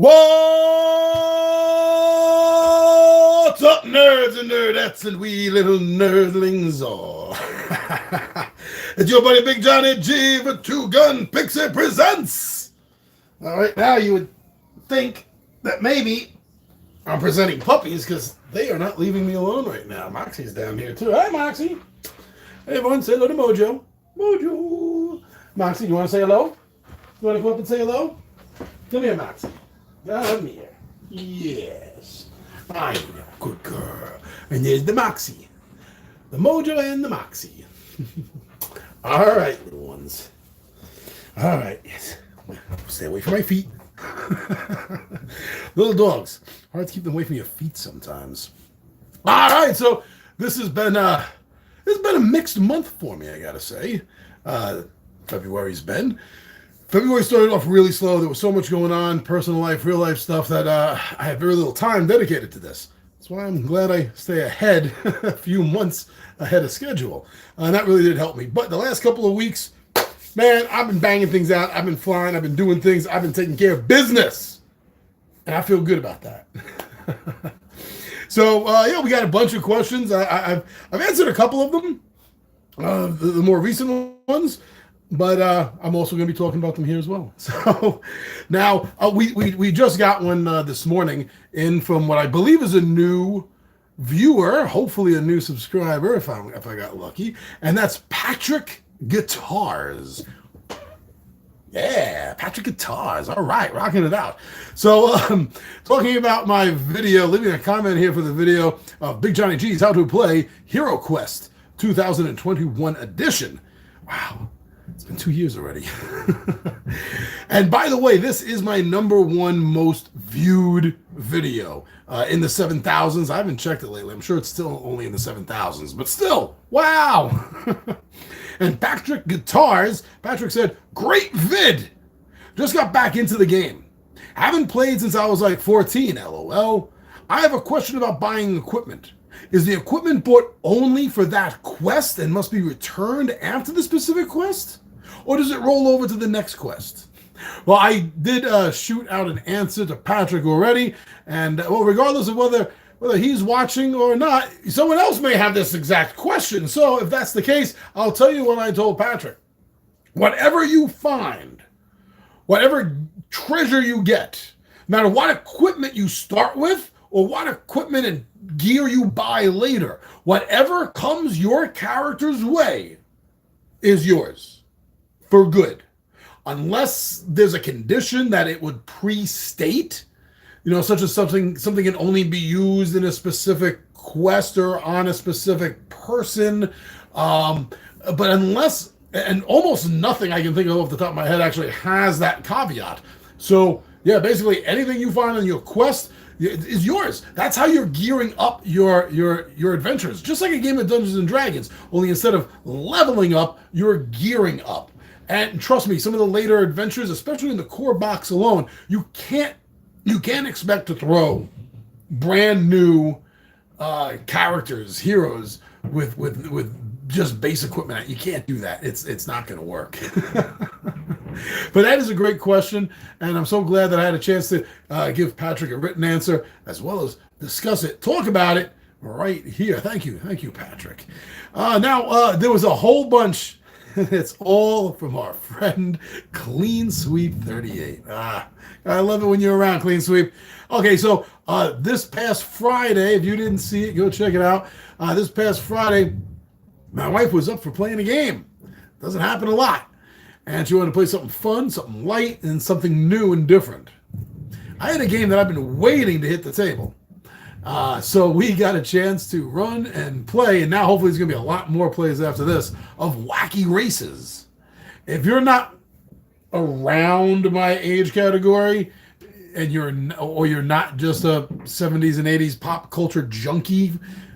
What's up, nerds and nerdettes and wee little nerdlings all? It's your buddy Big Johnny G for Two Gun Pixie Presents. All right, now you would think that maybe I'm presenting puppies because they are not leaving me alone right now. Moxie's down here too. Hi, Moxie. Hey, everyone, say hello to Mojo. Mojo. Moxie, you want to say hello? You want to come up and say hello? Come here, Moxie. Come here. Yes. I know. Good girl. And there's the Moxie. The Mojo and the Moxie. All right, little ones. All right. Yes. Stay away from my feet. Little dogs. Hard to keep them away from your feet sometimes. All right. So this has been a mixed month for me, I gotta say. February started off really slow. There was so much going on, personal life, real life stuff, that I had very little time dedicated to this. That's why I'm glad I stay ahead, a few months ahead of schedule. And that really did help me. But the last couple of weeks, man, I've been banging things out. I've been flying. I've been doing things. I've been taking care of business. And I feel good about that. So, we got a bunch of questions. I've answered a couple of them, the more recent ones. But I'm also going to be talking about them here as well. So now we just got one this morning in from what I believe is a new viewer, hopefully a new subscriber if I got lucky, and that's Patrick Guitars. Yeah, Patrick Guitars. All right, rocking it out. So talking about my video, leaving a comment here for the video of Big Johnny G's How to Play Hero Quest 2021 edition. Wow. It's been 2 years already. And by the way, this is my #1 most viewed video in the 7,000s. I haven't checked it lately. I'm sure it's still only in the 7,000s, but still, wow. And Patrick said, great vid. Just got back into the game. Haven't played since I was like 14, LOL. I have a question about buying equipment. Is the equipment bought only for that quest and must be returned after the specific quest? Or does it roll over to the next quest? Well, I did shoot out an answer to Patrick already. And regardless of whether he's watching or not, someone else may have this exact question. So if that's the case, I'll tell you what I told Patrick. Whatever you find, whatever treasure you get, no matter what equipment you start with, or what equipment and gear you buy later, whatever comes your character's way is yours for good. Unless there's a condition that it would pre-state, such as something can only be used in a specific quest or on a specific person. But unless, and almost nothing I can think of off the top of my head actually has that caveat. So yeah, basically anything you find on your quest is yours. That's how you're gearing up your adventures. Just like a game of Dungeons and Dragons, only instead of leveling up, you're gearing up. And trust me, some of the later adventures, especially in the core box alone, you can't expect to throw brand new characters, heroes with just base equipment. You can't do that. It's not going to work. But that is a great question, and I'm so glad that I had a chance to give Patrick a written answer as well as discuss it, talk about it right here. Thank you, Patrick. Now there was a whole bunch. It's all from our friend Clean Sweep 38. I love it when you're around, Clean Sweep. Okay, so this past Friday, if you didn't see it, go check it out. This past Friday, my wife was up for playing a game. Doesn't happen a lot. And she wanted to play something fun, something light, and something new and different. I had a game that I've been waiting to hit the table. So we got a chance to run and play, and now hopefully there's going to be a lot more plays after this, of Wacky Races. If you're not around my age category, and you're not just a 70s and 80s pop culture junkie,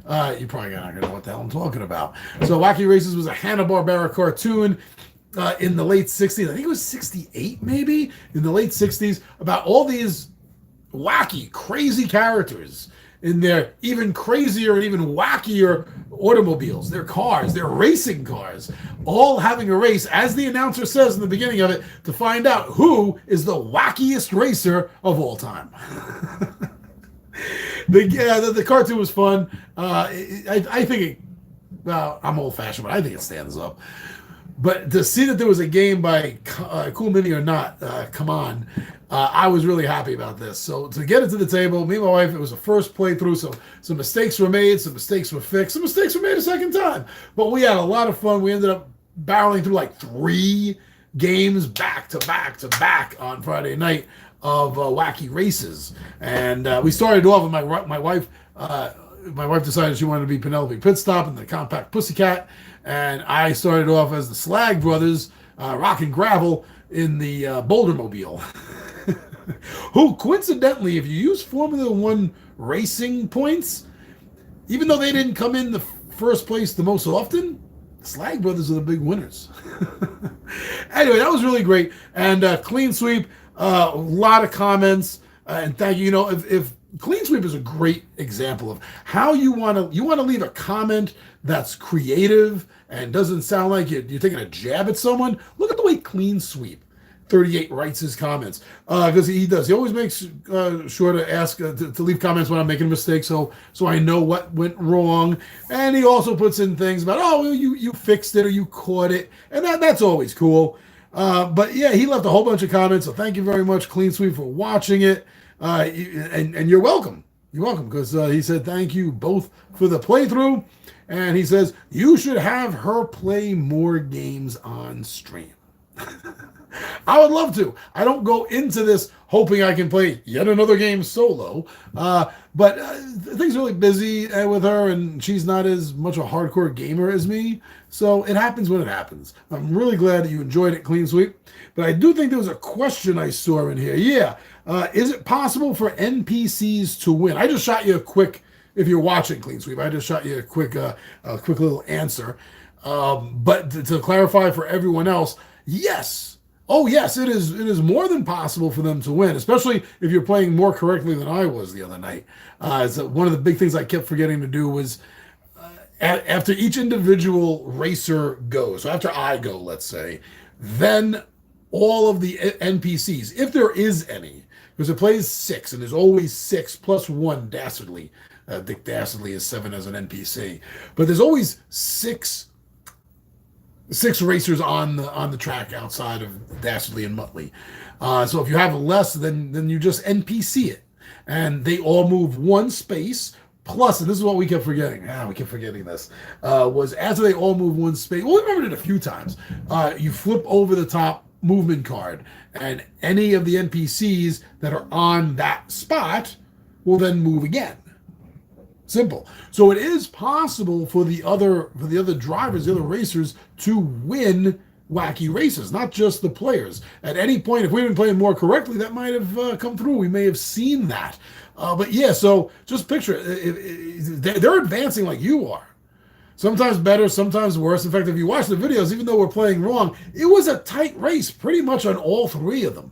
you're probably not going to know what the hell I'm talking about. So Wacky Races was a Hanna-Barbera cartoon in the late 60s. I think it was 68 maybe, in the late 60s, about all these wacky, crazy characters in their even crazier and even wackier automobiles, their cars, their racing cars, all having a race, as the announcer says in the beginning of it, to find out who is the wackiest racer of all time. The cartoon was fun. I think it, well, I'm old-fashioned, but I think it stands up. But to see that there was a game by Cool Mini or Not, come on, I was really happy about this. So to get it to the table, me and my wife, it was a first playthrough, so some mistakes were made, some mistakes were fixed, some mistakes were made a second time. But we had a lot of fun. We ended up barreling through like 3 games back to back to back on Friday night of wacky races. And we started off with my wife. My wife decided she wanted to be Penelope Pitstop in the Compact Pussycat, and I started off as the Slag Brothers, Rock and Gravel, in the Boulder Mobile. Who, coincidentally, if you use Formula One racing points, even though they didn't come in the first place the most often, the Slag Brothers are the big winners. Anyway, that was really great, and clean sweep, a lot of comments, and thank you. You know, if Clean Sweep is a great example of how you want to leave a comment that's creative and doesn't sound like you're taking a jab at someone. Look at the way Clean Sweep 38 writes his comments, because he does. He always makes sure to ask to leave comments when I'm making a mistake, so I know what went wrong. And he also puts in things about, oh, you fixed it or you caught it, and that's always cool. But yeah, he left a whole bunch of comments, so thank you very much, Clean Sweep, for watching it. And you're welcome. You're welcome, because he said thank you both for the playthrough, and he says you should have her play more games on stream. I would love to. I don't go into this hoping I can play yet another game solo, but things are really busy with her, and she's not as much a hardcore gamer as me, so it happens when it happens. I'm really glad that you enjoyed it, Clean Sweep, but I do think there was a question I saw in here. Yeah, is it possible for NPCs to win? I just shot you a quick, if you're watching Clean Sweep, I just shot you a quick little answer, but to clarify for everyone else, yes. Oh, yes, it is more than possible for them to win, especially if you're playing more correctly than I was the other night. So one of the big things I kept forgetting to do was after each individual racer goes, so after I go, let's say, then all of the NPCs, if there is any, because it plays 6, and there's always 6 plus 1 Dastardly. Dick Dastardly is 7 as an NPC. But there's always 6 racers on the track outside of Dastardly and Muttley. So if you have less, then you just NPC it, and they all move 1 space. Plus, and this is what we kept forgetting. We kept forgetting this. Was after they all move 1 space. Well, we remembered it a few times. You flip over the top movement card, and any of the NPCs that are on that spot will then move again. Simple. So it is possible for the other drivers, the other racers, to win wacky races, not just the players. At any point, if we've been playing more correctly, that might have come through. We may have seen that. But yeah, so just picture it. They're advancing like you are. Sometimes better, sometimes worse. In fact, if you watch the videos, even though we're playing wrong, it was a tight race pretty much on all 3 of them.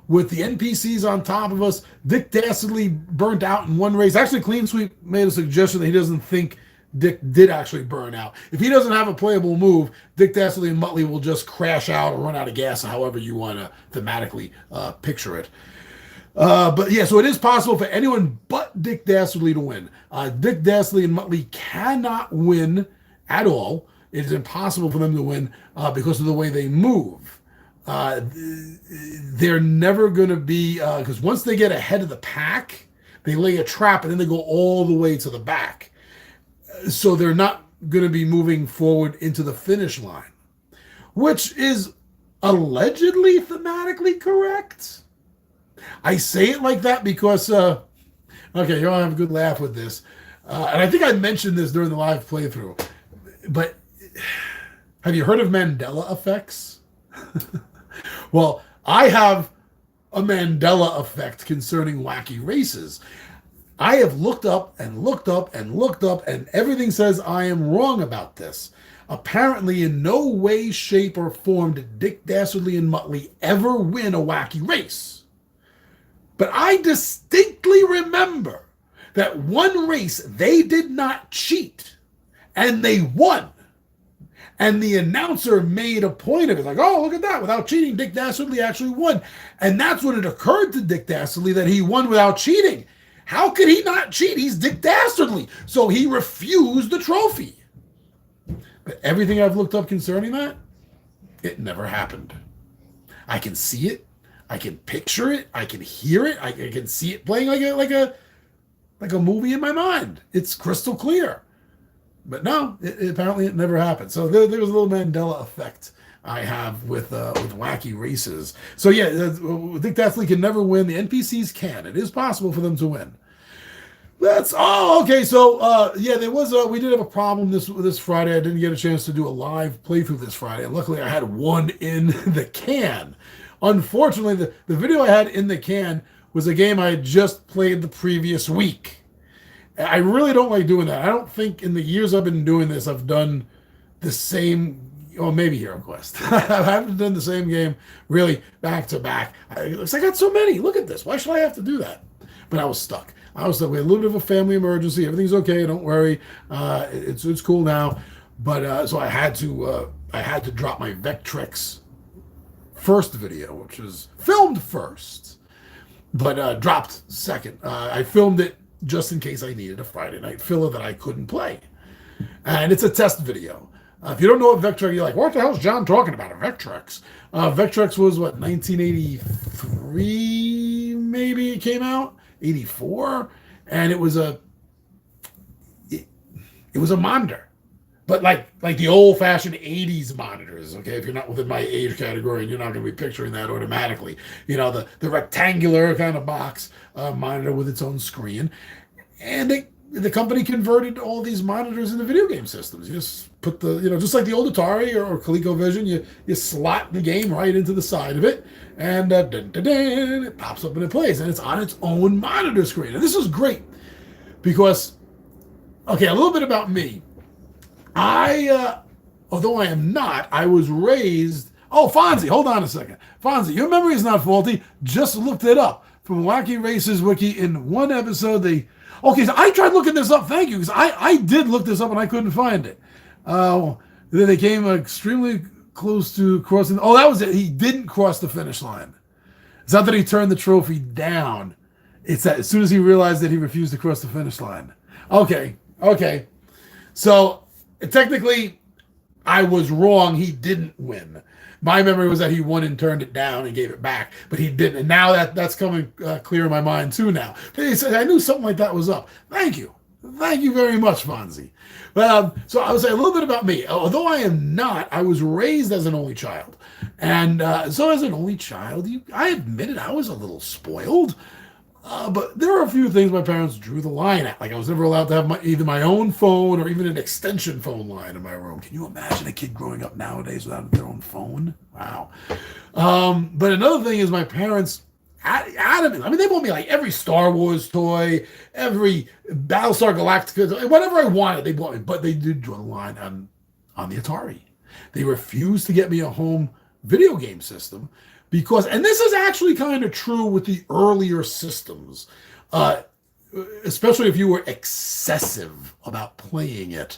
With the NPCs on top of us, Dick Dastardly burnt out in 1 race. Actually, Clean Sweep made a suggestion that he doesn't think Dick did actually burn out. If he doesn't have a playable move, Dick Dastardly and Muttley will just crash out or run out of gas, however you want to thematically picture it. But yeah, so it is possible for anyone but Dick Dastardly to win. Dick Dastardly and Muttley cannot win at all. It is impossible for them to win because of the way they move. They're never going to be, because once they get ahead of the pack, they lay a trap and then they go all the way to the back. So they're not going to be moving forward into the finish line, which is allegedly thematically correct. I say it like that because, okay, you're going to have a good laugh with this. And I think I mentioned this during the live playthrough, but have you heard of Mandela effects? Well, I have a Mandela effect concerning wacky races. I have looked up and looked up and looked up, and everything says I am wrong about this. Apparently, in no way, shape, or form did Dick Dastardly and Muttley ever win a wacky race. But I distinctly remember that one race they did not cheat and they won. And the announcer made a point of it, like, oh, look at that. Without cheating, Dick Dastardly actually won. And that's when it occurred to Dick Dastardly that he won without cheating. How could he not cheat? He's Dick Dastardly. So he refused the trophy. But everything I've looked up concerning that, it never happened. I can see it. I can picture it. I can hear it. I can see it playing like a movie in my mind. It's crystal clear. But no, apparently it never happened. So there was a little Mandela effect I have with wacky races. So yeah, Dick Dastardly can never win. The NPCs can. It is possible for them to win. Okay. So yeah, there was we did have a problem this Friday. I didn't get a chance to do a live playthrough this Friday. And luckily, I had one in the can. Unfortunately, the video I had in the can was a game I had just played the previous week. I really don't like doing that. I don't think in the years I've been doing this, I've done the same, or maybe Hero Quest. I haven't done the same game really back to back. I got so many. Look at this. Why should I have to do that? But I was stuck. We had a little bit of a family emergency. Everything's okay. Don't worry. It's cool now. But so I had to drop my Vectrex first video, which was filmed first, but dropped second. I filmed it just in case I needed a Friday night filler that I couldn't play. And it's a test video. If you don't know what Vectrex, you're like, what the hell is John talking about? Vectrex. Vectrex was, 1983 maybe it came out? 84? And it was a monitor. But like the old-fashioned 80s monitors, okay? If you're not within my age category, you're not going to be picturing that automatically. You know, the rectangular kind of box monitor with its own screen. And the company converted all these monitors into video game systems. You just put just like the old Atari or ColecoVision, you slot the game right into the side of it, and it pops up and it plays, and it's on its own monitor screen. And this is great because, okay, a little bit about me. Although I am not, I was raised. Oh, Fonzie, hold on a second. Fonzie, your memory is not faulty. Just looked it up from Wacky Races Wiki. In one episode, okay, so I tried looking this up. Thank you, because I did look this up and I couldn't find it. Then they came extremely close to crossing. Oh, that was it. He didn't cross the finish line. It's not that he turned the trophy down. It's that as soon as he realized that he refused to cross the finish line. Okay. So technically, I was wrong. He didn't win. My memory was that he won and turned it down and gave it back, but he didn't. And now that's coming clear in my mind too now. He said, I knew something like that was up. Thank you. Thank you very much, Fonzie. But so I would say a little bit about me. Although I am not, I was raised as an only child. And so as an only child, I admitted I was a little spoiled. But there are a few things my parents drew the line at. Like I was never allowed to have either my own phone or even an extension phone line in my room. Can you imagine a kid growing up nowadays without their own phone? Wow. But another thing is my parents adamant. I mean, they bought me like every Star Wars toy, every Battlestar Galactica, whatever I wanted, they bought me. But they did draw the line on the Atari. They refused to get me a home video game system because, and this is actually kind of true with the earlier systems, especially if you were excessive about playing it.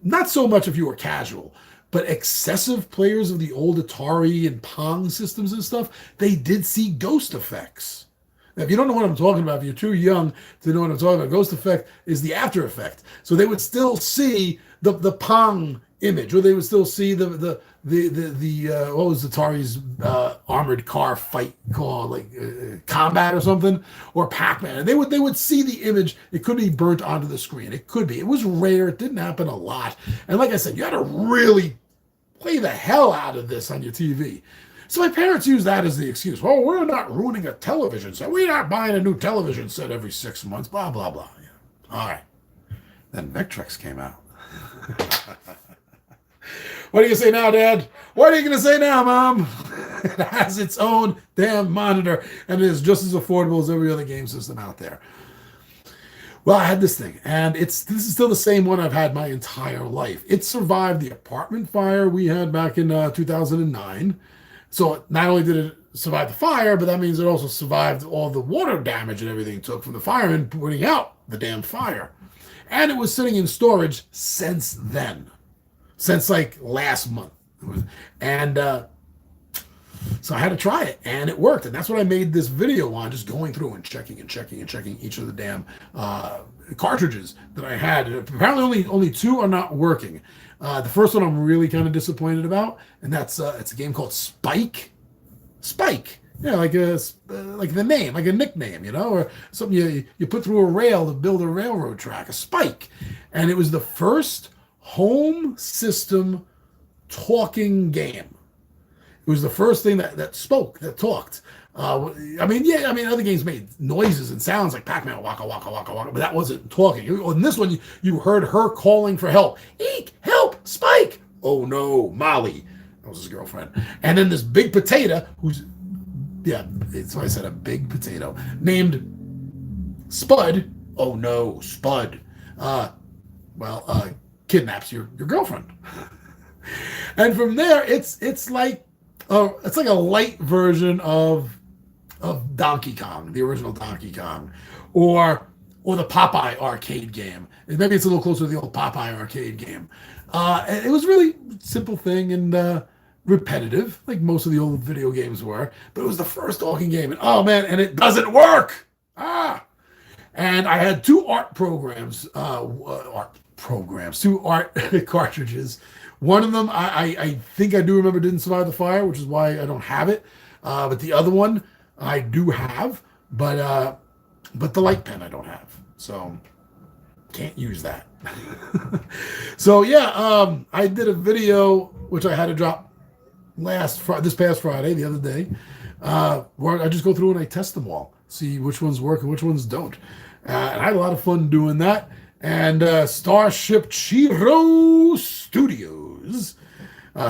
Not so much if you were casual, but excessive players of the old Atari and Pong systems and stuff, they did see ghost effects. Now, if you don't know what I'm talking about, if you're too young to know what I'm talking about, ghost effect is the after effect. So they would still see the Pong image, or they would still see the what was Atari's armored car fight called, like Combat or something, or Pac-Man, and they would see the image. It could be burnt onto the screen. It could be. It was rare. It didn't happen a lot. And like I said, you had to really play the hell out of this on your TV. So my parents used that as the excuse. Well, we're not ruining a television set. We're not buying a new television set every 6 months. Blah blah blah. Yeah. All right. Then Vectrex came out. What are you going to say now, Dad? What are you going to say now, Mom? It has its own damn monitor, and it is just as affordable as every other game system out there. Well, I had this thing, and this is still the same one I've had my entire life. It survived the apartment fire we had back in 2009. So not only did it survived the fire, but that means it also survived all the water damage and everything it took from the firemen putting out the damn fire. And it was sitting in storage since then, since like last month. And so I had to try it, and it worked. And that's what I made this video on, just going through and checking each of the damn cartridges that I had. Apparently only two are not working. The first one I'm really kind of disappointed about, and that's it's a game called Spike. Spike. Yeah, like the name, like a nickname, you know, or something you put through a rail to build a railroad track, a spike. And it was the first home system talking game. It was the first thing that spoke, that talked. Other games made noises and sounds like Pac-Man, waka, waka, waka, waka, but that wasn't talking. In this one, you heard her calling for help. Eek, help, Spike. Oh no, Molly. That was his girlfriend. And then this big potato, that's why I said a big potato, named Spud. Oh no, Spud. Kidnaps your girlfriend. And from there, it's like a light version of Donkey Kong, the original Donkey Kong, or the Popeye arcade game. Maybe it's a little closer to the old Popeye arcade game. It was really simple thing and repetitive, like most of the old video games were. But it was the first talking game, and oh man, and it doesn't work. And I had two art cartridges. One of them, I think I do remember, didn't survive the fire, which is why I don't have it. But the other one, I do have, but the light pen I don't have, so can't use that. So yeah, I did a video which I had to drop this past Friday, the other day, where I just go through and I test them all, see which ones work and which ones don't. And I had a lot of fun doing that. And Starship Chiro Studios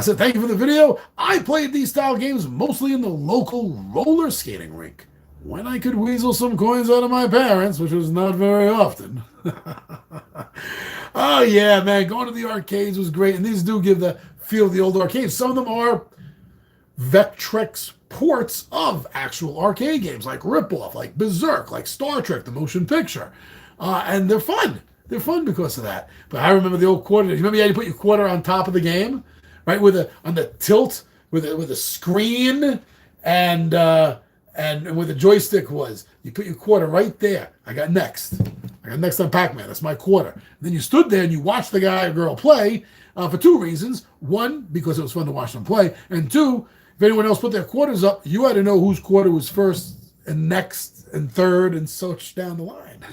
said, thank you for the video. I played these style games mostly in the local roller skating rink when I could weasel some coins out of my parents, which was not very often. Oh yeah, man, going to the arcades was great. And these do give the feel of the old arcades. Some of them are Vectrex ports of actual arcade games, like Ripoff, like Berserk, like Star Trek, the motion picture. And they're fun. They're fun because of that. But I remember the old quarter. You remember how you put your quarter on top of the game, right? On the tilt with a screen and where the joystick was. You put your quarter right there. I got next on Pac-Man. That's my quarter. And then you stood there and you watched the guy or girl play for two reasons. One, because it was fun to watch them play. And two, if anyone else put their quarters up, you had to know whose quarter was first and next and third and such down the line.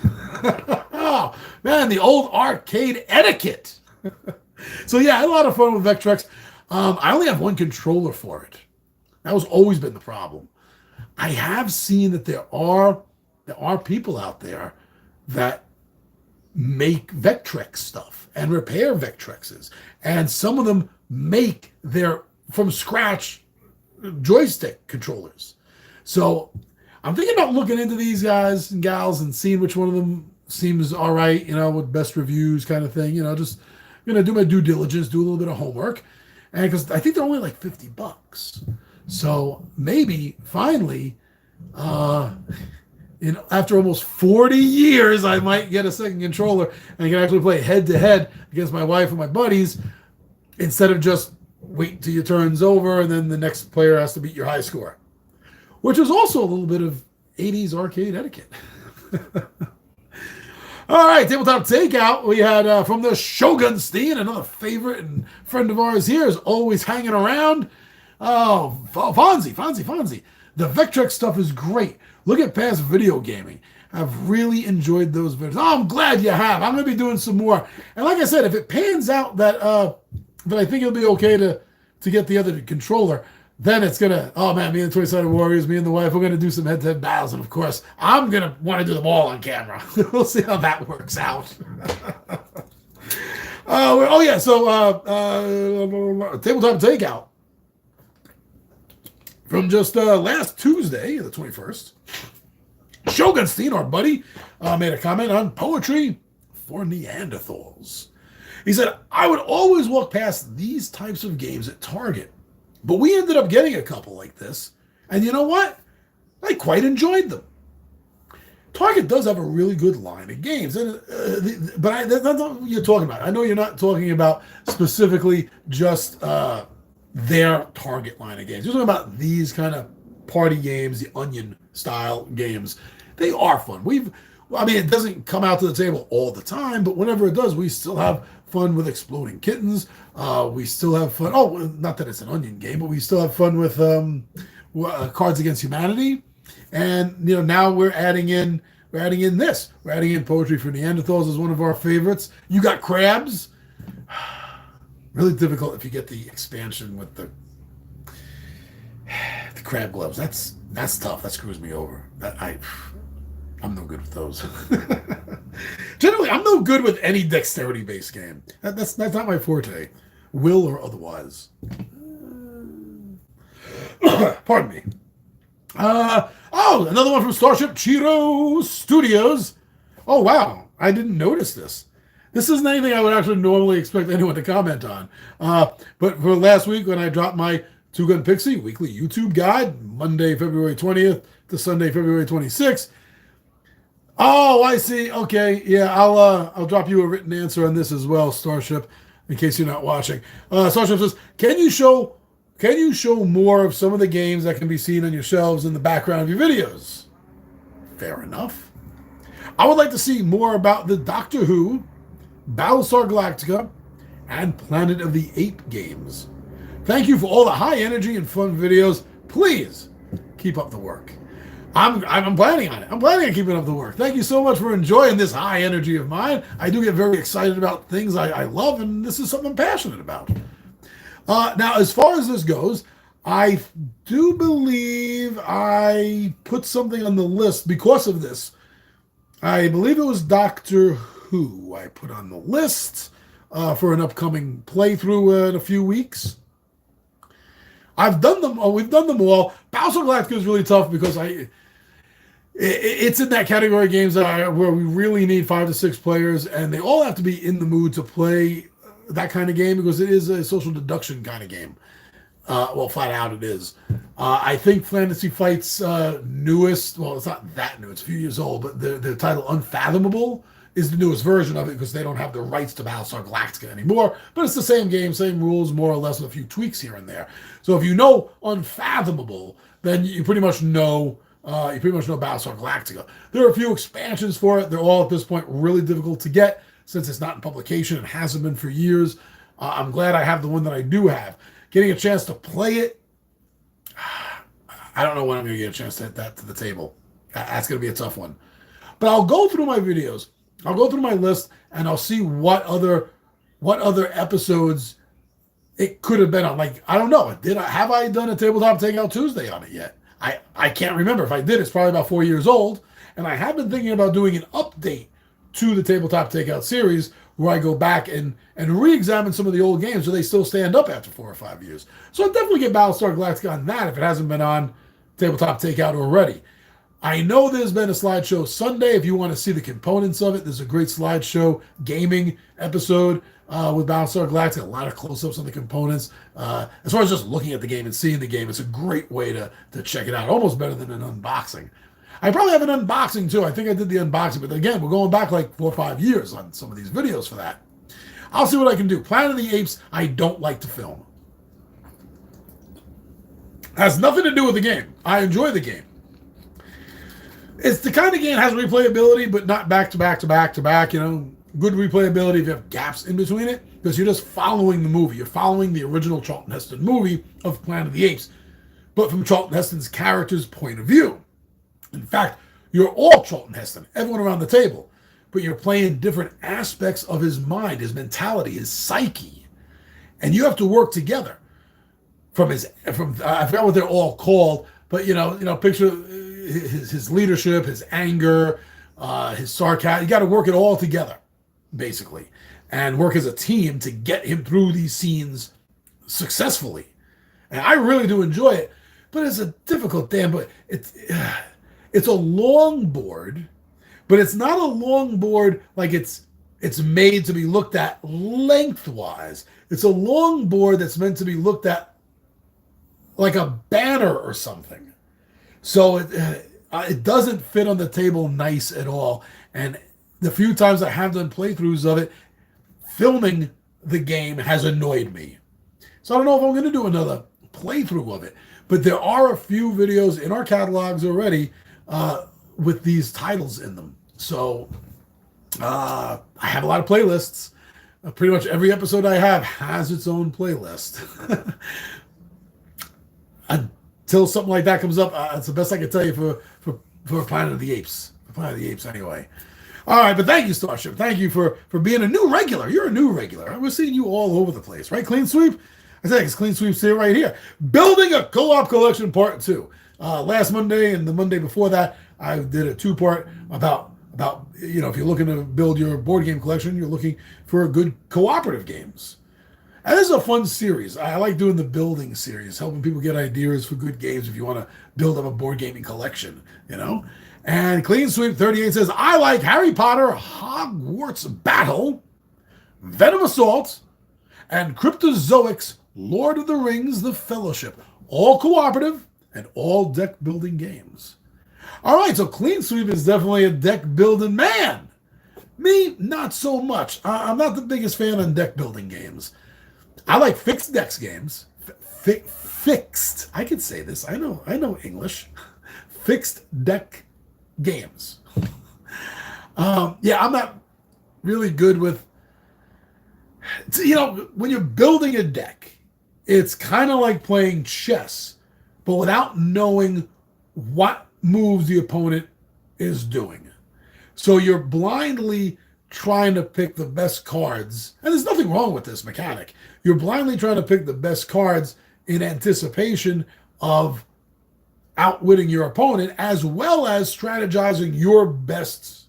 Oh, man, the old arcade etiquette. So yeah, I had a lot of fun with Vectrex. I only have one controller for it. That was always been the problem. I have seen that there are people out there that make Vectrex stuff and repair Vectrexes, and some of them make their from scratch joystick controllers. So I'm thinking about looking into these guys and gals and seeing which one of them seems all right, with best reviews kind of thing. Just do my due diligence, do a little bit of homework, and because I think they're only like $50. So maybe finally, after almost 40 years, I might get a second controller and I can actually play head to head against my wife and my buddies instead of just wait till your turn's over and then the next player has to beat your high score, which is also a little bit of 80s arcade etiquette. All right, Tabletop Takeout. We had from the Shogunstein, another favorite and friend of ours here, is always hanging around. Oh, Fonzie. The Vectrex stuff is great. Look at past video gaming. I've really enjoyed those videos. Oh, I'm glad you have. I'm going to be doing some more. And like I said, if it pans out that I think it'll be okay to get the other controller, then it's going to, oh man, me and the Toy-Sided Warriors, me and the wife, we're going to do some head-to-head battles. And of course, I'm going to want to do them all on camera. We'll see how that works out. Tabletop Takeout. From just last Tuesday, the 21st, Shogunstein, our buddy, made a comment on poetry for Neanderthals. He said, I would always walk past these types of games at Target, but we ended up getting a couple like this And you know what? I quite enjoyed them. Target does have a really good line of games, and that's not what you're talking about. I know you're not talking about specifically just their Target line of games. You're talking about these kind of party games, the Onion style games. They are fun. It doesn't come out to the table all the time, but whenever it does, we still have fun with Exploding Kittens. We still have fun. Oh, not that it's an Onion game, but we still have fun with Cards Against Humanity. And now we're adding in this. We're adding in Poetry for Neanderthals as one of our favorites. You got Crabs. Really difficult if you get the expansion with the crab gloves. That's tough. That screws me over. I'm no good with those. Generally, I'm no good with any dexterity-based game. That's not my forte, will or otherwise. Pardon me. Another one from Starship Cheeto Studios. Oh, wow. I didn't notice this. This isn't anything I would actually normally expect anyone to comment on. But for last week, when I dropped my Two Gun Pixie weekly YouTube guide, Monday, February 20th to Sunday, February 26th. Oh, I see. Okay. Yeah, I'll drop you a written answer on this as well, Starship, in case you're not watching. Starship says, Can you show more of some of the games that can be seen on your shelves in the background of your videos? Fair enough. I would like to see more about the Doctor Who, Battlestar Galactica, and Planet of the Apes games. Thank you for all the high energy and fun videos. Please keep up the work. I'm planning on it. I'm planning on keeping up the work. Thank you so much for enjoying this high energy of mine. I do get very excited about things I love, and this is something I'm passionate about. Now, as far as this goes, I do believe I put something on the list because of this. I believe it was Doctor Who I put on the list for an upcoming playthrough in a few weeks. I've done them. We've done them all. Battlestar Galactica is really tough because it's in that category of games where we really need 5 to 6 players, and they all have to be in the mood to play that kind of game because it is a social deduction kind of game. Flat out it is. I think Fantasy Flight's newest, well, it's not that new, it's a few years old, but the title Unfathomable is the newest version of it because they don't have the rights to Battlestar Galactica anymore. But it's the same game, same rules, more or less, with a few tweaks here and there. So if you know Unfathomable, then you pretty much know Battlestar Galactica. There are a few expansions for it. They're all at this point really difficult to get since it's not in publication and hasn't been for years. I'm glad I have the one that I do have. Getting a chance to play it, I don't know when I'm going to get a chance to hit that to the table. That's going to be a tough one. But I'll go through my videos. I'll go through my list and I'll see what other episodes it could have been on. Like, I don't know. Have I done a Tabletop Takeout Tuesday on it yet? I can't remember. If I did, it's probably about 4 years old. And I have been thinking about doing an update to the Tabletop Takeout series where I go back and re-examine some of the old games so they still stand up after 4 or 5 years. So I'll definitely get Battlestar Galactica on that if it hasn't been on Tabletop Takeout already. I know there's been a slideshow Sunday. If you want to see the components of it, there's a great slideshow gaming episode with Battlestar Galactica. A lot of close-ups on the components. As far as just looking at the game and seeing the game, it's a great way to check it out. Almost better than an unboxing. I probably have an unboxing too. I think I did the unboxing, but again, we're going back like 4 or 5 years on some of these videos for that. I'll see what I can do. Planet of the Apes, I don't like to film. Has nothing to do with the game. I enjoy the game. It's the kind of game that has replayability, but not back to back to back to back. Good replayability if you have gaps in between it, because you're just following the movie. You're following the original Charlton Heston movie of Planet of the Apes, but from Charlton Heston's character's point of view. In fact, you're all Charlton Heston, everyone around the table, but you're playing different aspects of his mind, his mentality, his psyche, and you have to work together. I forgot what they're all called, but picture his leadership, his anger, his sarcasm. You got to work it all together, basically, and work as a team to get him through these scenes successfully. And I really do enjoy it, but it's a difficult but it's a long board, but it's not a long board like it's made to be looked at lengthwise. It's a long board that's meant to be looked at like a banner or something. So it doesn't fit on the table nice at all. And the few times I have done playthroughs of it, filming the game has annoyed me. So I don't know if I'm going to do another playthrough of it. But there are a few videos in our catalogs already with these titles in them. So I have a lot of playlists. Pretty much every episode I have has its own playlist. Until something like that comes up, that's the best I can tell you for Planet of the Apes. For Planet of the Apes, anyway. All right, but thank you, Starship. Thank you for being a new regular. You're a new regular. We're seeing you all over the place, right? Clean Sweep? I think it's Clean Sweep's here right here. Building a Co-op Collection Part 2. Last Monday and the Monday before that, I did a two-part about if you're looking to build your board game collection, you're looking for good cooperative games. And this is a fun series. I like doing the building series, helping people get ideas for good games if you want to build up a board gaming collection, And Clean Sweep 38 says, I like Harry Potter Hogwarts Battle, Venom Assault, and Cryptozoic's Lord of the Rings The Fellowship. All cooperative and all deck building games. All right, so Clean Sweep is definitely a deck building man. Me, not so much. I'm not the biggest fan on deck building games. I like fixed decks games. Fixed. I can say this. I know English. Fixed deck games. I'm not really good with. When you're building a deck, it's kind of like playing chess, but without knowing what moves the opponent is doing. So you're blindly trying to pick the best cards, and there's nothing wrong with this mechanic. You're blindly trying to pick the best cards in anticipation of outwitting your opponent, as well as strategizing your best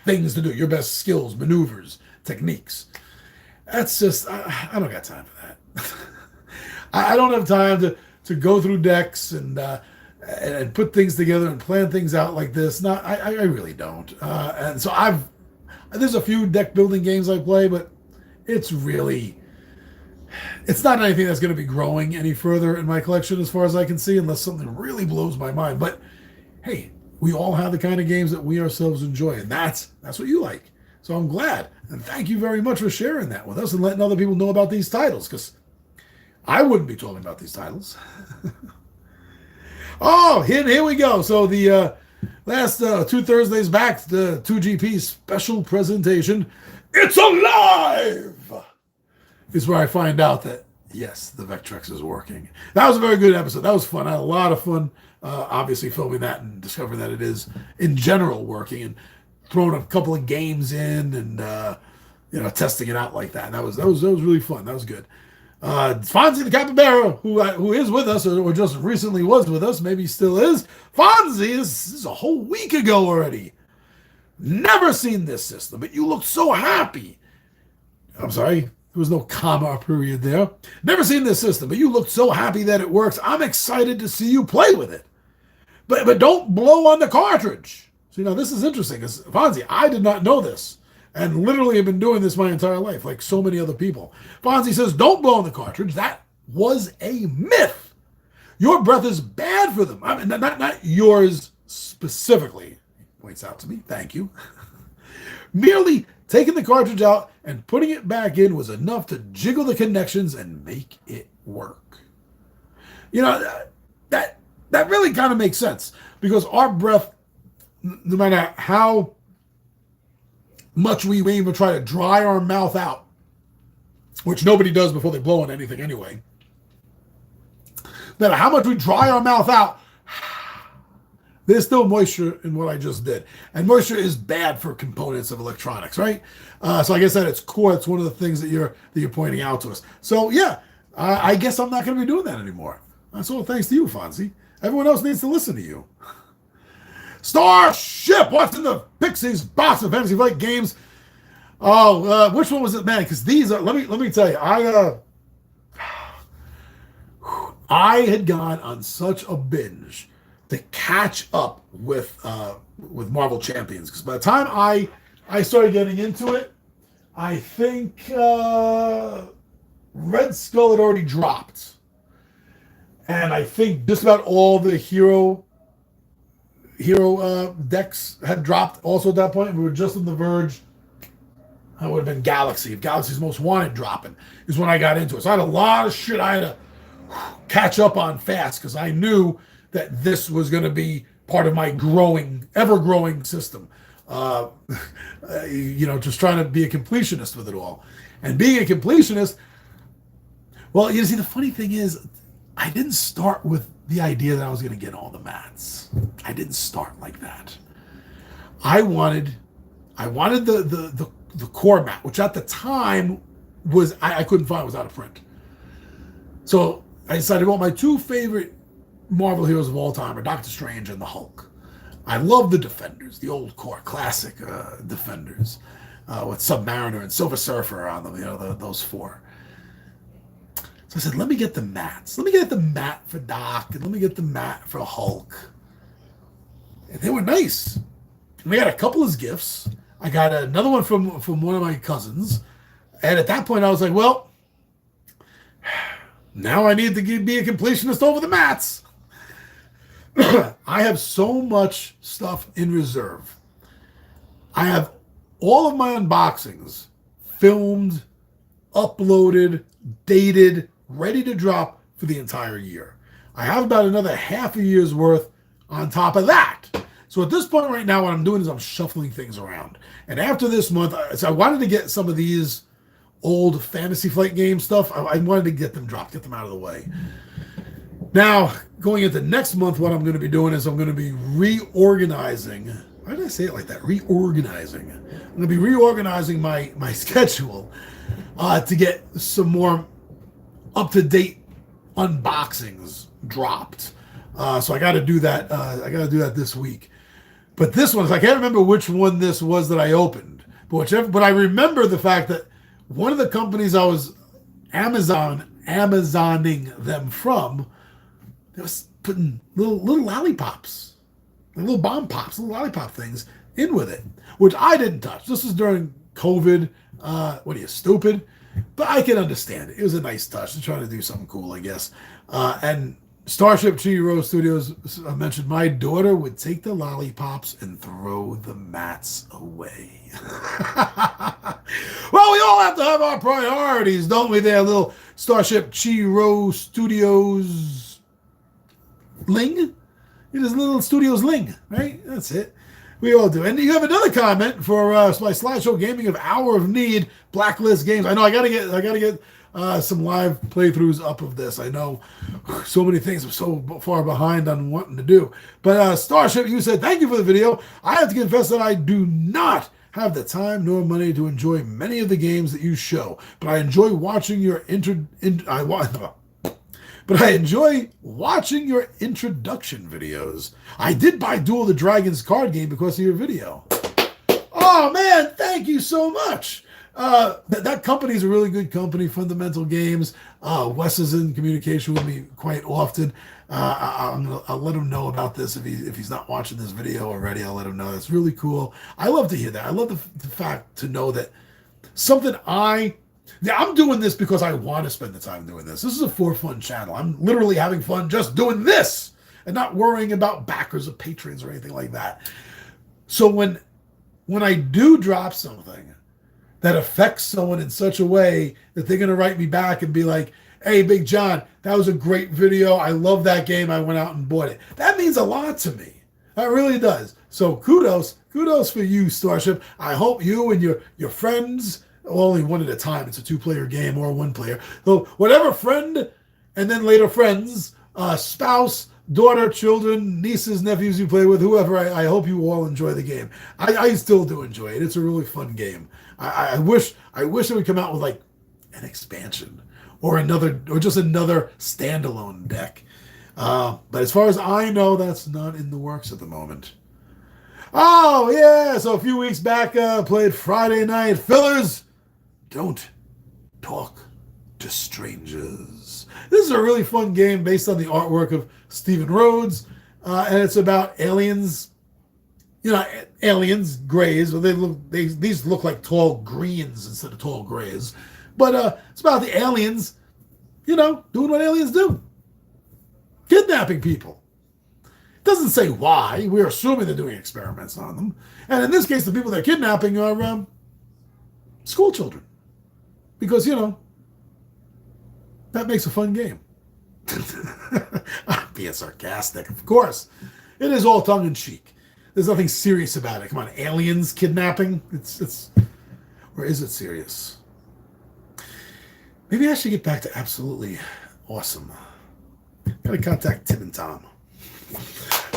things to do, your best skills, maneuvers, techniques. That's just, I don't got time for that. I don't have time to go through decks and put things together and plan things out like this. I really don't. And so there's a few deck building games I play, but it's not anything that's going to be growing any further in my collection as far as I can see, unless something really blows my mind. But hey, we all have the kind of games that we ourselves enjoy, and that's what you like. So I'm glad, and thank you very much for sharing that with us and letting other people know about these titles, because I wouldn't be talking about these titles. Oh, here we go. So the last 2 Thursdays back, the 2GP special presentation, It's Alive! Is where I find out that, yes, the Vectrex is working. That was a very good episode. That was fun. I had a lot of fun, obviously, filming that and discovering that it is, in general, working, and throwing a couple of games in and, testing it out like that. That was really fun. That was good. Fonzie the Capybara, who is with us, or just recently was with us, maybe still is. Fonzie, this is a whole week ago already. Never seen this system, but you looked so happy. I'm sorry, there was no comma period there. Never seen this system, but you looked so happy that it works. I'm excited to see you play with it. But don't blow on the cartridge. So, this is interesting, because Fonzie, I did not know this. And literally have been doing this my entire life, like so many other people. Fonzie says, don't blow on the cartridge. That was a myth. Your breath is bad for them. I mean, not yours specifically, he points out to me. Thank you. Merely taking the cartridge out and putting it back in was enough to jiggle the connections and make it work. That really kind of makes sense, because our breath, no matter how much we even try to dry our mouth out, which nobody does before they blow on anything anyway, no matter how much we dry our mouth out, there's still moisture in what I just did. And moisture is bad for components of electronics, right? So like I said, it's core. It's one of the things that you're pointing out to us. So yeah, I guess I'm not going to be doing that anymore. That's all thanks to you, Fonzie. Everyone else needs to listen to you. Starship, what's in the Pixies box of Fantasy Flight games? Oh, which one was it, man? Because these are, let me tell you, I had gone on such a binge to catch up with Marvel Champions, because by the time I started getting into it, I think Red Skull had already dropped. And I think just about all the hero decks had dropped also at that point. We were just on the verge. That would have been Galaxy. If Galaxy's Most Wanted dropping is when I got into it. So I had a lot of shit I had to catch up on fast because I knew that this was going to be part of my ever-growing system. Just trying to be a completionist with it all. And being a completionist, well, you see, the funny thing is, I didn't start with the idea that I was going to get all the mats. I didn't start like that. I wanted the core mat, which at the time was I couldn't find, was out of print. So I decided, well, my two favorite Marvel heroes of all time are Doctor Strange and the Hulk. I love the Defenders, the old core classic Defenders, with Submariner and Silver Surfer on them. Those four. So I said, let me get the mats. Let me get the mat for Doc, and let me get the mat for Hulk. And they were nice. And we got a couple as gifts. I got another one from one of my cousins. And at that point, I was like, well, now I need to be a completionist over the mats. I have so much stuff in reserve. I have all of my unboxings filmed, uploaded, dated, ready to drop for the entire year. I have about another half a year's worth on top of that. So at this point right now, what I'm doing is I'm shuffling things around. And after this month, so I wanted to get some of these old Fantasy Flight game stuff. I wanted to get them dropped, get them out of the way. Now, going into next month, what I'm going to be doing is I'm going to be reorganizing. Why did I say it like that? Reorganizing. I'm going to be reorganizing my schedule to get some more up-to-date unboxings dropped. So I got to do that. I got to do that this week. But this one, I can't remember which one this was that I opened. But I remember the fact that one of the companies I was Amazoning them from, they was putting little lollipops, little bomb pops, little lollipop things in with it, which I didn't touch. This was during COVID. What are you, stupid? But I can understand it. It was a nice touch. They're trying to do something cool, I guess. And Starship Chihiro Studios mentioned my daughter would take the lollipops and throw the mats away. Well, we all have to have our priorities, don't we? There, little Starship Chihiro Studios ling. It is little Studios ling, right? That's it. We all do. And you have another comment for my Slideshow Gaming of Hour of Need Blacklist games. I know I gotta get some live playthroughs up of this. I know so many things I'm so far behind on wanting to do. But Starship, you said, thank you for the video. I have to confess that I do not have the time nor money to enjoy many of the games that you show. But I enjoy watching your introduction videos. I did buy Duel of the Dragons card game because of your video. Oh man, thank you so much. That company is a really good company, Fundamental Games. Wes is in communication with me quite often. I'll let him know about this if he's not watching this video already. I'll let him know. That's really cool. I love to hear that. I love the fact to know that something I'm doing this because I want to spend the time doing this. This is a for fun channel. I'm literally having fun just doing this and not worrying about backers or patrons or anything like that. So when I do drop something that affects someone in such a way that they're going to write me back and be like, hey, Big John, that was a great video. I love that game. I went out and bought it. That means a lot to me. That really does. So kudos for you, Starship. I hope you and your friends, only one at a time. It's a 2-player game or 1-player. So whatever friend and then later friends, spouse, daughter, children, nieces, nephews you play with, whoever, I hope you all enjoy the game. I still do enjoy it. It's a really fun game. I wish it would come out with like an expansion or just another standalone deck. But as far as I know, that's not in the works at the moment. Oh yeah, so a few weeks back, played Friday Night Fillers. Don't talk to strangers. This is a really fun game based on the artwork of Stephen Rhodes, and it's about aliens. You know, aliens, grays. Well, these look like tall greens instead of tall grays. But it's about the aliens, doing what aliens do. kidnapping people. It doesn't say why. We're assuming they're doing experiments on them. And in this case, the people they're kidnapping are school children. Because, that makes a fun game. I'm being sarcastic, of course. It is all tongue-in-cheek. There's nothing serious about it. Come on, aliens kidnapping? It's or is it serious? Maybe I should get back to absolutely awesome. Gotta contact Tim and Tom.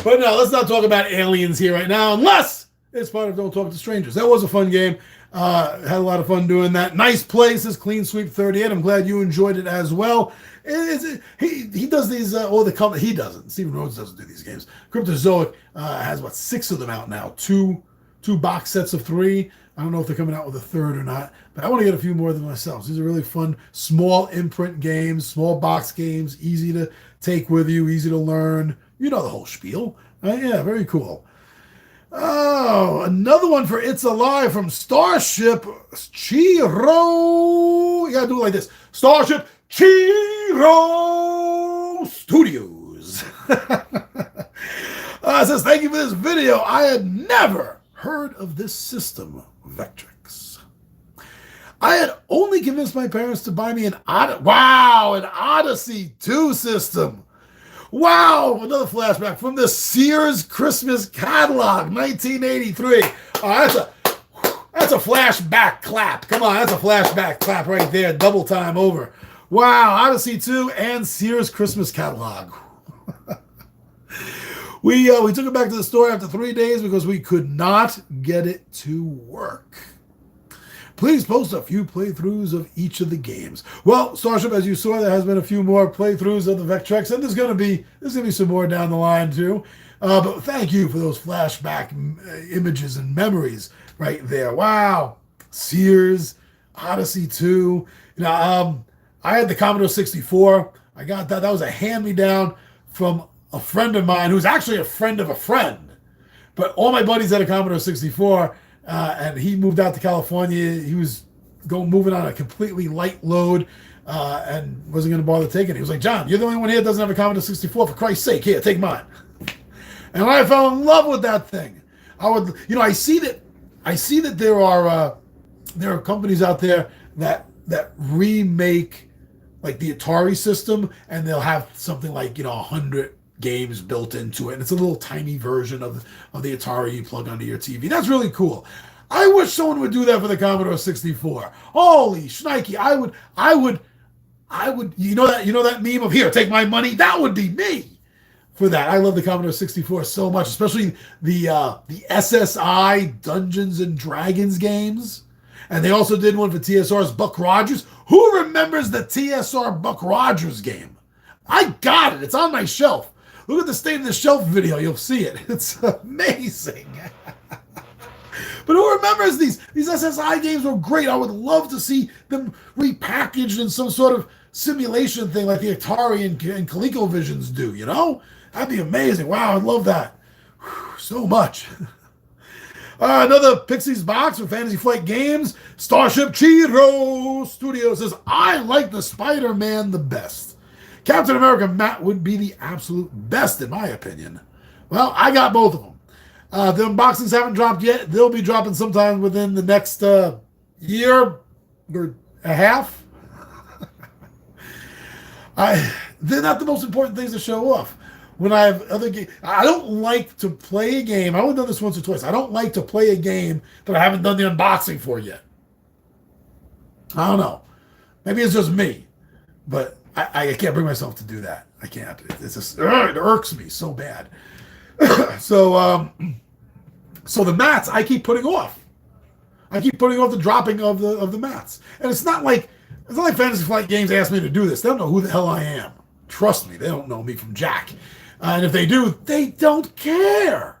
But no, let's not talk about aliens here right now, unless it's part of Don't Talk to Strangers. That was a fun game. Had a lot of fun doing that. Nice places, Clean Sweep 38. I'm glad you enjoyed it as well. He does these, he doesn't. Steven Rhodes doesn't do these games. Cryptozoic has, 6 of them out now. Two box sets of 3. I don't know if they're coming out with a third or not, but I want to get a few more than myself. These are really fun, small imprint games, small box games, easy to take with you, easy to learn. You know the whole spiel. Yeah, very cool. Oh, another one for It's Alive from Starship Chiro. You gotta do it like this. Starship Chiro Studios. It says, thank you for this video. I had never heard of this system, Vectrix. I had only convinced my parents to buy me an Odyssey 2 system. Wow, another flashback from the Sears Christmas catalog, 1983. That's a flashback clap. Come on, that's a flashback clap right there, double time over. Wow, Odyssey 2 and Sears Christmas catalog. We took it back to the store after 3 days because we could not get it to work. Please post a few playthroughs of each of the games. Well, Starship, as you saw, there has been a few more playthroughs of the Vectrex, and there's gonna be some more down the line too. But thank you for those flashback images and memories right there. Wow, Sears, Odyssey 2. I had the Commodore 64. I got that. That was a hand-me-down from a friend of mine who's actually a friend of a friend. But all my buddies had a Commodore 64. And he moved out to California. He was moving on a completely light load and wasn't going to bother taking it. He was like, John, you're the only one here that doesn't have a Commodore 64. For Christ's sake, here, take mine. And I fell in love with that thing. I see that there are companies out there that remake like the Atari system, and they'll have something like 100 games built into it, and it's a little tiny version of the Atari you plug onto your TV. That's really cool. I wish someone would do that for the Commodore 64. Holy shnikey! I would. You know that meme of here, take my money. That would be me for that. I love the Commodore 64 so much, especially the SSI Dungeons and Dragons games. And they also did one for TSR's Buck Rogers. Who remembers the TSR Buck Rogers game? I got it. It's on my shelf. Look at the State of the Shelf video. You'll see it. It's amazing. But who remembers these SSI games were great. I would love to see them repackaged in some sort of simulation thing like the Atari and ColecoVisions do, That'd be amazing. Wow, I'd love that. Whew, so much. Another Pixies box with Fantasy Flight Games. Starship Chiro Studios says, I like the Spider-Man the best. Captain America Matt would be the absolute best, in my opinion. Well, I got both of them. The unboxings haven't dropped yet. They'll be dropping sometime within the next year or a half. They're not the most important things to show off. When I have other games, I don't like to play a game. I've only done this once or twice. I don't like to play a game that I haven't done the unboxing for yet. I don't know. Maybe it's just me, but I can't bring myself to do that. I can't. It's just it irks me so bad. So the mats I keep putting off. I keep putting off the dropping of the mats, and it's not like Fantasy Flight Games asked me to do this. They don't know who the hell I am. Trust me, they don't know me from Jack. And if they do, they don't care.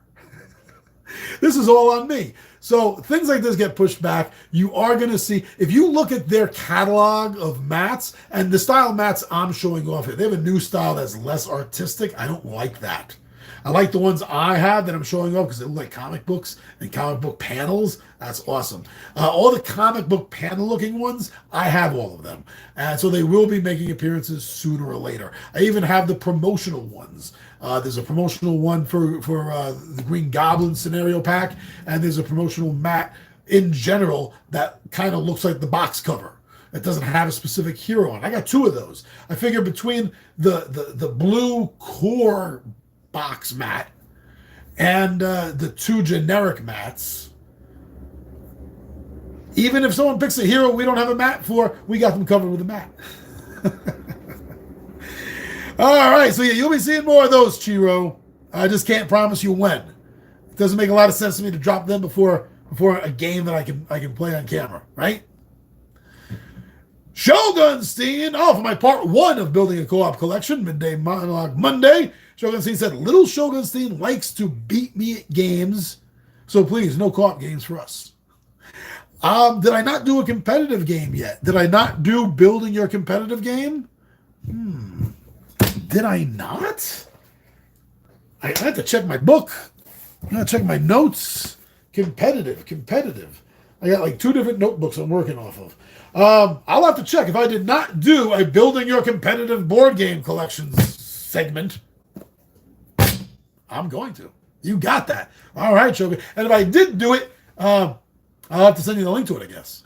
This is all on me. So things like this get pushed back. You are going to see, if you look at their catalog of mats, and the style of mats I'm showing off here, they have a new style that's less artistic. I don't like that. I like the ones I have that I'm showing off because they look like comic books and comic book panels. That's awesome. All the comic book panel looking ones, I have all of them. And so they will be making appearances sooner or later. I even have the promotional ones. There's a promotional one for the Green Goblin scenario pack, and there's a promotional mat in general that kind of looks like the box cover. It doesn't have a specific hero on. I got 2 of those. I figure between the blue core box mat and the 2 generic mats, even if someone picks a hero we don't have a mat for, we got them covered with a mat. All right, so yeah, you'll be seeing more of those, Chiro. I just can't promise you when. It doesn't make a lot of sense to me to drop them before a game that I can play on camera, right? Shogunstein, for my part 1 of building a co-op collection, Midday Monologue Monday. Shogunstein said, Little Shogunstein likes to beat me at games, so please, no co-op games for us. Did I not do a competitive game yet? Did I not do building your competitive game? Did I not? I have to check my book. I have to check my notes. Competitive. I got like 2 different notebooks I'm working off of. I'll have to check if I did not do a building your competitive board game collections segment. I'm going to. You got that. All right, Shogun. And if I did do it, I'll have to send you the link to it, I guess.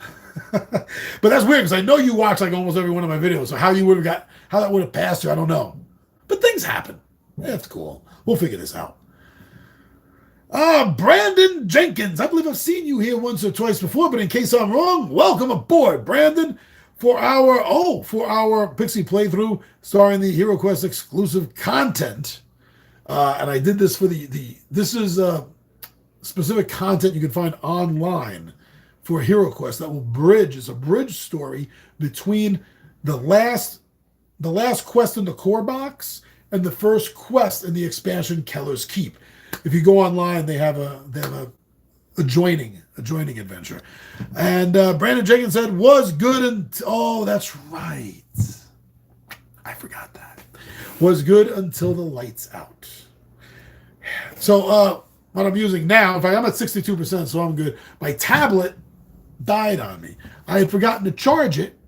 But that's weird because I know you watch like almost every one of my videos. So how that would have passed you, I don't know. But things happen. That's cool. We'll figure this out. Brandon Jenkins. I believe I've seen you here once or twice before, but in case I'm wrong, welcome aboard, Brandon, for our Pixie playthrough starring the Hero Quest exclusive content. And I did this for this is specific content you can find online for Hero Quest that will it's a bridge story between the last quest in the core box and the first quest in the expansion Keller's Keep. If you go online, they have a joining adventure. And Brandon Jenkins said, was good until, that's right. I forgot that. Was good until the lights out. So what I'm using now, in fact, I'm at 62%, so I'm good. My tablet died on me. I had forgotten to charge it,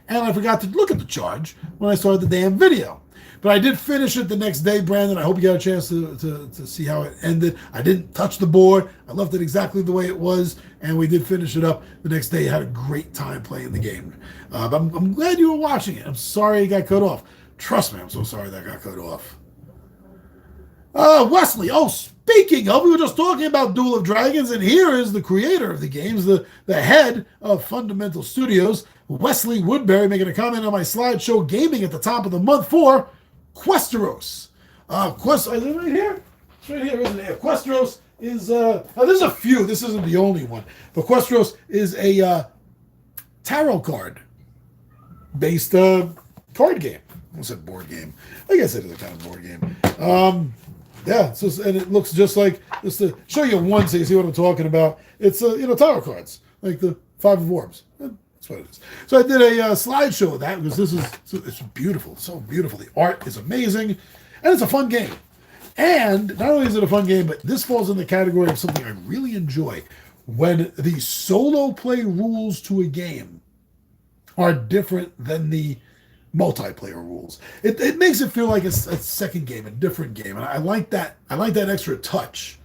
and I forgot to look at the charge when I started the damn video. But I did finish it the next day, Brandon. I hope you got a chance to see how it ended. I didn't touch the board. I left it exactly the way it was, and we did finish it up the next day. I had a great time playing the game. But I'm glad you were watching it. I'm sorry it got cut off. Trust me, I'm so sorry that got cut off. Wesley, speaking of, we were just talking about Duel of Dragons, and here is the creator of the games, the head of Fundamental Studios, Wesley Woodbury, making a comment on my slideshow gaming at the top of the month for Questeros. Is it right here? It's right here, isn't it? Questeros is, there's a few. This isn't the only one. But Questeros is a tarot card based card game. I almost said board game. I guess it is a kind of board game. Yeah, and it looks just like, just to show you one so you see what I'm talking about. It's, tarot cards, like the Five of Orbs. That's what it is. So I did a slideshow of that because it's beautiful, so beautiful. The art is amazing, and it's a fun game. And not only is it a fun game, but this falls in the category of something I really enjoy. When the solo play rules to a game are different than the multiplayer rules. It makes it feel like a second game, a different game. And I like that. I like that extra touch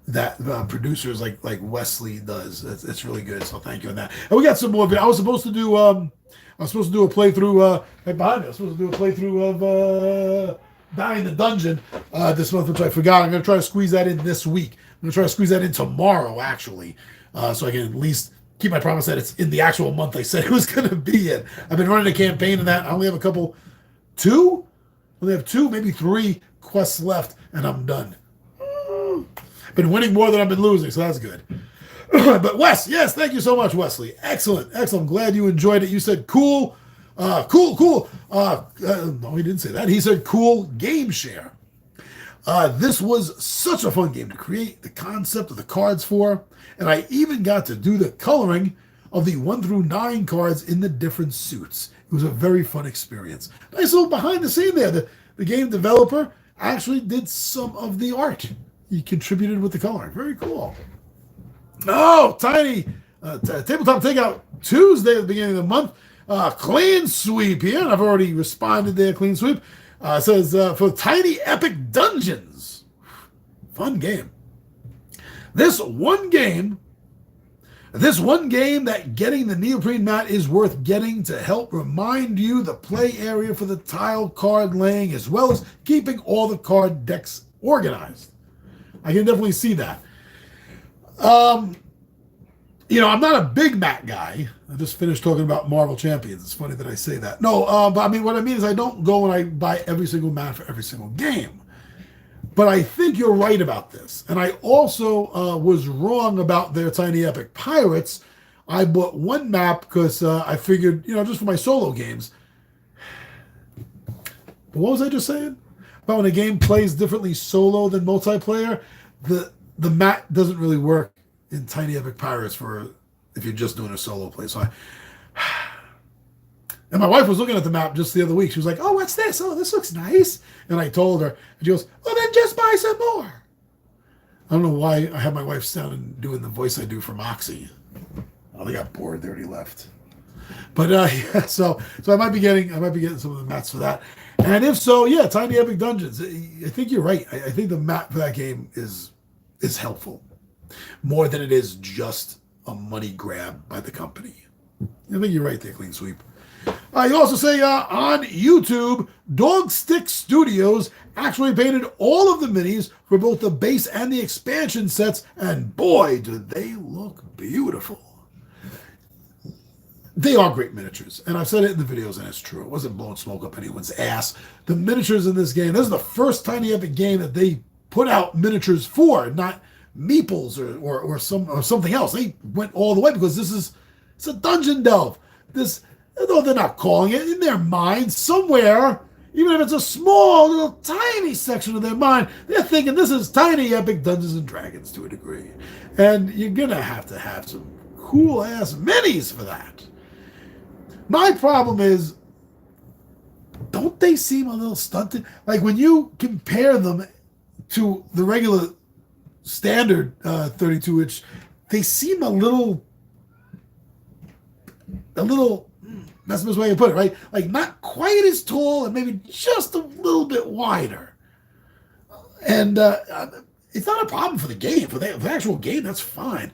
that producers like Wesley does. It's really good. So thank you on that. And we got some more. I was supposed to do a playthrough right behind me. I was supposed to do a playthrough of Dying the Dungeon this month, which I forgot. I'm going to try to squeeze that in this week. I'm going to try to squeeze that in tomorrow, actually, so I can at least keep my promise that it's in the actual month I said it was going to be in. I've been running a campaign in that. I only have two, maybe 3 quests left, and I'm done. Been winning more than I've been losing, so that's good. But Wes, yes, thank you so much, Wesley. Excellent. I'm glad you enjoyed it. You said cool. No, he didn't say that. He said cool game share. This was such a fun game to create the concept of the cards for, and I even got to do the coloring of the 1 through 9 cards in the different suits. It was a very fun experience. Nice little behind the scene there. The game developer actually did some of the art. He contributed with the coloring. Very cool. Oh, Tiny Tabletop Takeout Tuesday at the beginning of the month. Clean sweep here, and I've already responded there. Clean sweep says for Tiny Epic Dungeons. Fun game. This one game that getting the neoprene mat is worth getting to help remind you the play area for the tile card laying, as well as keeping all the card decks organized. I can definitely see that. I'm not a big mat guy. I just finished talking about Marvel Champions. It's funny that I say that. No, but I mean, what I mean is I don't go and I buy every single mat for every single game. But I think you're right about this. And I also was wrong about their Tiny Epic Pirates. I bought one map because I figured, just for my solo games. But what was I just saying? About when a game plays differently solo than multiplayer, the map doesn't really work in Tiny Epic Pirates for if you're just doing a solo play. So and my wife was looking at the map just the other week. She was like, "Oh, what's this? Oh, this looks nice." And I told her, and she goes, "Well, then just buy some more." I don't know why I have my wife sounding doing the voice I do for Moxie. Oh, they got bored. They already left. But yeah, so I might be getting some of the mats for that. And if so, yeah, Tiny Epic Dungeons. I think you're right. I think the map for that game is helpful more than it is just a money grab by the company. I think you're right there, Clean Sweep. You also say on YouTube, Dog Stick Studios actually painted all of the minis for both the base and the expansion sets, and boy, do they look beautiful. They are great miniatures, and I've said it in the videos, and it's true. It wasn't blowing smoke up anyone's ass. The miniatures in this game, this is the first Tiny Epic game that they put out miniatures for, not meeples or something else. They went all the way because it's a dungeon delve. Though they're not calling it, in their mind, somewhere, even if it's a small, little, tiny section of their mind, they're thinking this is Tiny Epic Dungeons and Dragons to a degree. And you're going to have some cool-ass minis for that. My problem is, don't they seem a little stunted? Like, when you compare them to the regular standard 32-inch, they seem a little, that's the best way to put it, right? Like, not quite as tall and maybe just a little bit wider. And it's not a problem for the game. For the actual game, that's fine.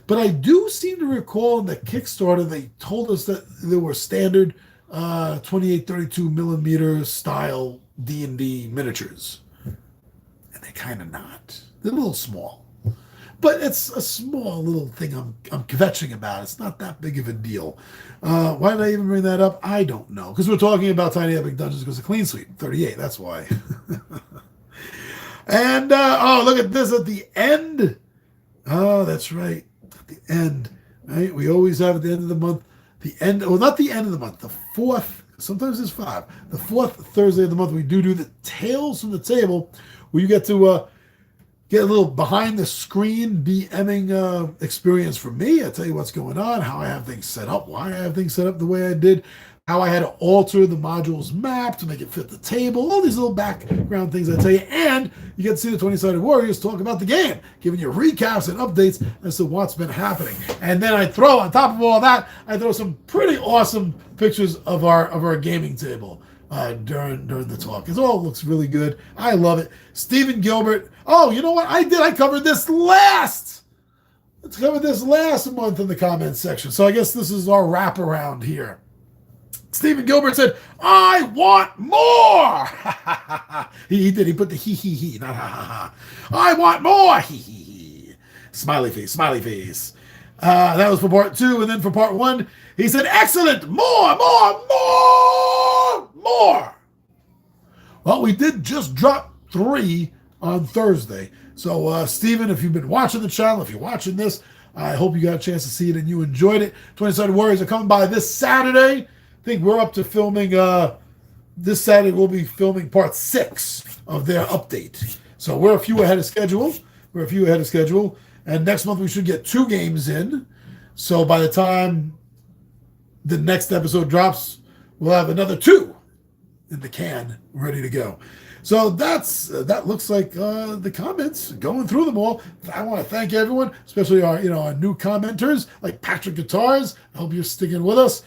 But I do seem to recall in the Kickstarter, they told us that there were standard 28-32 millimeter style D&D miniatures. And they're kind of not. They're a little small. But it's a small little thing I'm kvetching about. It's not that big of a deal. Why did I even bring that up? I don't know. Because we're talking about Tiny Epic Dungeons because of Clean Sweep 38. That's why. And, look at this at the end. Oh, that's right. At the end. Right? We always have at the end of the month. The end. Well, not the end of the month. The fourth. Sometimes it's 5. The fourth Thursday of the month, we do the Tales from the Table, where you get to get a little behind the screen DMing experience from me. I tell you what's going on, how I have things set up, why I have things set up the way I did, how I had to alter the module's map to make it fit the table, all these little background things I tell you. And you get to see the 20-Sided Warriors talk about the game, giving you recaps and updates as to what's been happening. And then I throw, on top of all that, I throw some pretty awesome pictures of our gaming table during the talk. It all looks really good. I love it. Stephen Gilbert. Oh, you know what? I covered this last. Let's cover this last month in the comments section. So I guess this is our wraparound here. Stephen Gilbert said, "I want more." He did. He put the he, not ha ha ha. I want more. He. Smiley face, smiley face. That was for part 2, and then for part 1, he said, "Excellent, more. Well, we did just drop 3 on Thursday. So, Stephen, if you've been watching the channel, if you're watching this, I hope you got a chance to see it and you enjoyed it. 20-Sided Warriors are coming by this Saturday. I think we're up to filming, this Saturday we'll be filming part 6 of their update. So we're a few ahead of schedule. And next month we should get 2 games in. So by the time the next episode drops, we'll have another 2 in the can ready to go. So that looks like the comments. Going through them all, I want to thank everyone, especially our our new commenters like Patrick Guitars. I hope you're sticking with us.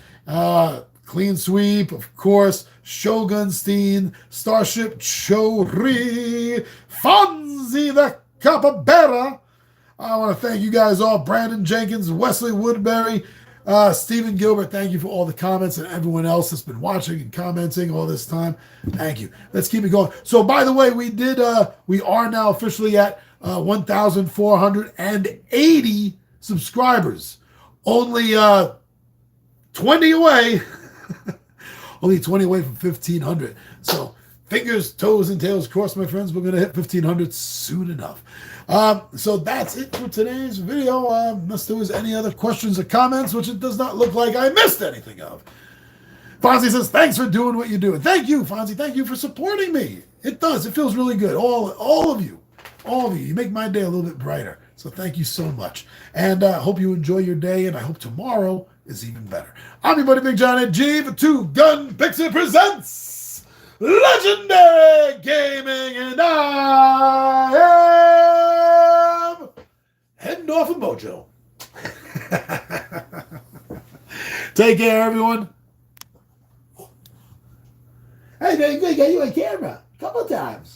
Clean Sweep, of course, Shogunstein, Starship Chori, Fonzie the Capybara. I want to thank you guys all. Brandon Jenkins, Wesley Woodbury, Stephen Gilbert, thank you for all the comments, and everyone else that's been watching and commenting all this time. Thank you. Let's keep it going. So, by the way, we are now officially at 1,480 subscribers. Only 20 away. Only 20 away from 1,500. So, fingers, toes, and tails crossed, my friends. We're going to hit 1,500 soon enough. So that's it for today's video. Unless there was any other questions or comments, which it does not look like I missed anything of. Fonzie says, thanks for doing what you do. And thank you, Fonzie. Thank you for supporting me. It does. It feels really good. All of you. You make my day a little bit brighter. So thank you so much. And I hope you enjoy your day, and I hope tomorrow is even better. I'm your buddy Big Johnny G for Two Gun Pixie presents Legendary Gaming, and I am heading off of Mojo. Take care, everyone. Hey, man, I got you on camera a couple of times.